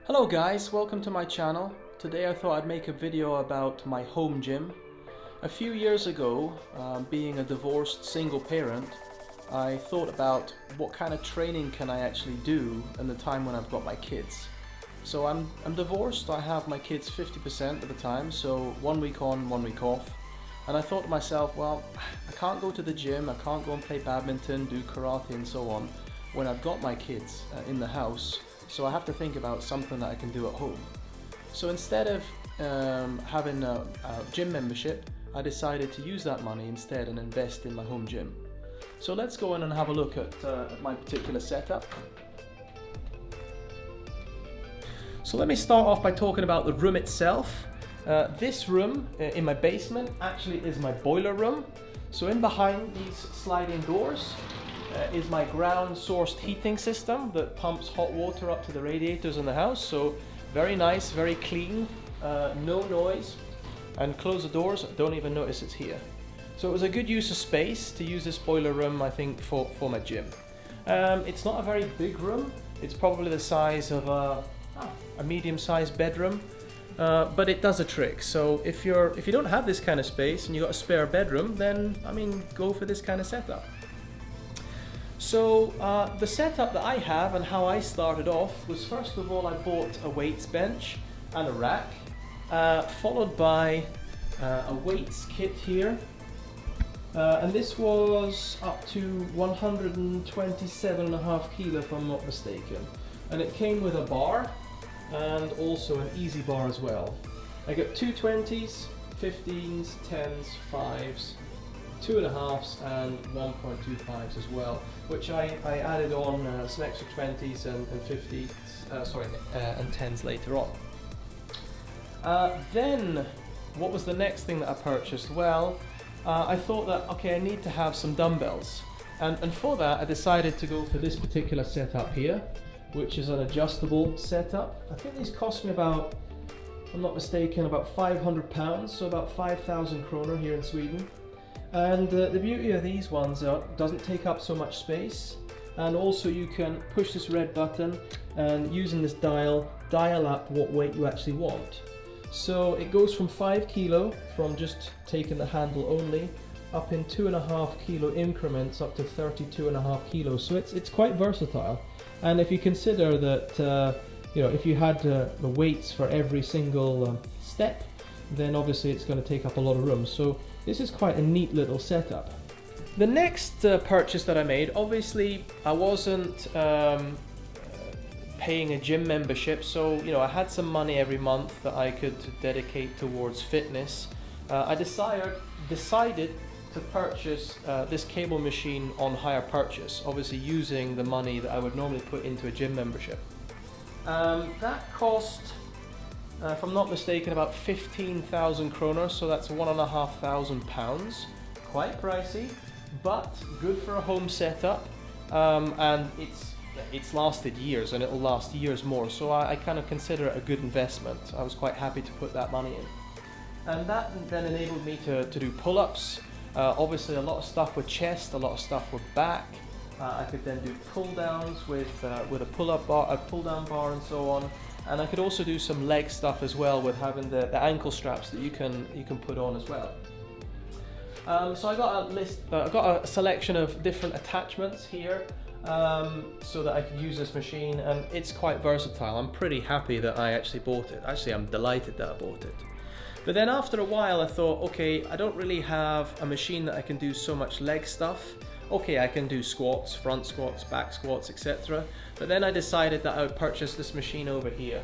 Hello guys, welcome to my channel. Today I thought I'd make a video about my home gym. A few years ago, being a divorced single parent, I thought about what kind of training can I actually do in the time when I've got my kids. So I'm divorced, I have my kids 50% of the time, so 1 week on, 1 week off. And I thought to myself, well, I can't go to the gym, I can't go and play badminton, do karate and so on when I've got my kids in the house. So I have to think about something that I can do at home. So instead of having a gym membership, I decided to use that money instead and invest in my home gym. So let's go in and have a look at my particular setup. So let me start off by talking about the room itself. This room in my basement actually is my boiler room. So in behind these sliding doors is my ground sourced heating system that pumps hot water up to the radiators in the house. So very nice, very clean, no noise, and close the doors, don't even notice it's here. So it was a good use of space to use this boiler room, I think, for my gym. It's not a very big room, it's probably the size of a medium-sized bedroom, but it does a trick. So if you don't have this kind of space and you've got a spare bedroom, then I mean, go for this kind of setup. So the setup that I have and how I started off was, first of all, I bought a weights bench and a rack, followed by a weights kit here, and this was up to 127.5 kilo if I'm not mistaken, and it came with a bar and also an easy bar as well. I got two 20s, 15s, 10s, 5s, 2.5s and 1.25s as well, which I added on some extra 20s and 50s, and 10s later on. Then what was the next thing that I purchased? Well, I thought that, okay, I need to have some dumbbells, and for that I decided to go for this particular setup here, which is an adjustable setup. I think these cost me about, if I'm not mistaken, about £500, so about 5,000 kronor here in Sweden. And the beauty of these ones doesn't take up so much space, and also you can push this red button and using this dial up what weight you actually want. So it goes from 5 kilo from just taking the handle only up in 2.5 kilo increments up to 32.5 kilos. So it's quite versatile, and if you consider that if you had the weights for every single step, then obviously it's going to take up a lot of room. So this is quite a neat little setup. The next purchase that I made, obviously I wasn't paying a gym membership, so I had some money every month that I could dedicate towards fitness. I decided to purchase this cable machine on hire purchase, obviously using the money that I would normally put into a gym membership. That cost, if I'm not mistaken, about 15,000 kronor, so that's £1,500. Quite pricey, but good for a home setup, and it's lasted years, and it'll last years more, so I kind of consider it a good investment. I was quite happy to put that money in. And that then enabled me to do pull-ups, obviously a lot of stuff with chest, a lot of stuff with back. I could then do pull-downs with a pull-up bar, a pull-down bar and so on. And I could also do some leg stuff as well with having the ankle straps that you can put on as well. So I got a selection of different attachments here, so that I could use this machine, and it's quite versatile. I'm pretty happy that I actually bought it. Actually, I'm delighted that I bought it. But then after a while I thought, okay, I don't really have a machine that I can do so much leg stuff. Okay, I can do squats, front squats, back squats, etc. But then I decided that I would purchase this machine over here.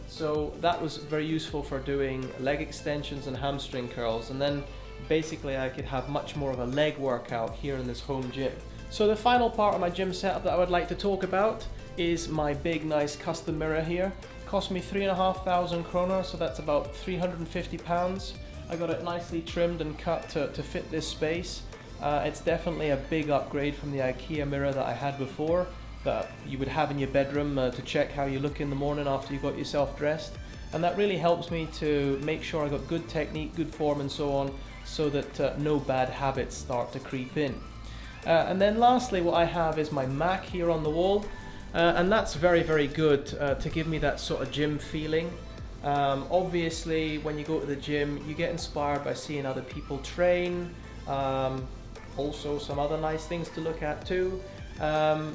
So that was very useful for doing leg extensions and hamstring curls, and then basically I could have much more of a leg workout here in this home gym. So the final part of my gym setup that I would like to talk about is my big nice custom mirror here. It cost me 3,500 kronor, so that's about £350. I got it nicely trimmed and cut to fit this space. It's definitely a big upgrade from the IKEA mirror that I had before, that you would have in your bedroom to check how you look in the morning after you got yourself dressed. And that really helps me to make sure I got good technique, good form and so on, so that no bad habits start to creep in. And then lastly, what I have is my Mac here on the wall. and that's very, very good to give me that sort of gym feeling. Obviously, when you go to the gym, you get inspired by seeing other people train. Also, some other nice things to look at too.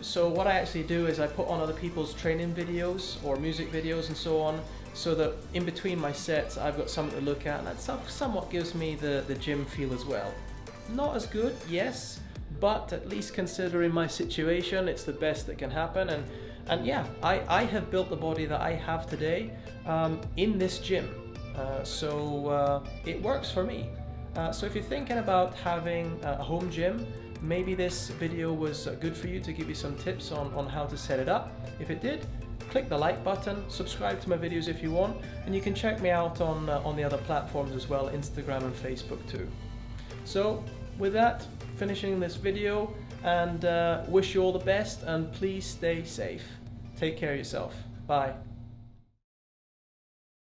So what I actually do is I put on other people's training videos or music videos and so on, so that in between my sets I've got something to look at, and that somewhat gives me the gym feel as well. Not as good, yes, but at least considering my situation, it's the best that can happen. And yeah, I have built the body that I have today in this gym, so it works for me. So if you're thinking about having a home gym, maybe this video was good for you to give you some tips on how to set it up. If it did, click the like button, subscribe to my videos if you want, and you can check me out on the other platforms as well, Instagram and Facebook too. So with that, finishing this video, and wish you all the best, and please stay safe. Take care of yourself. Bye.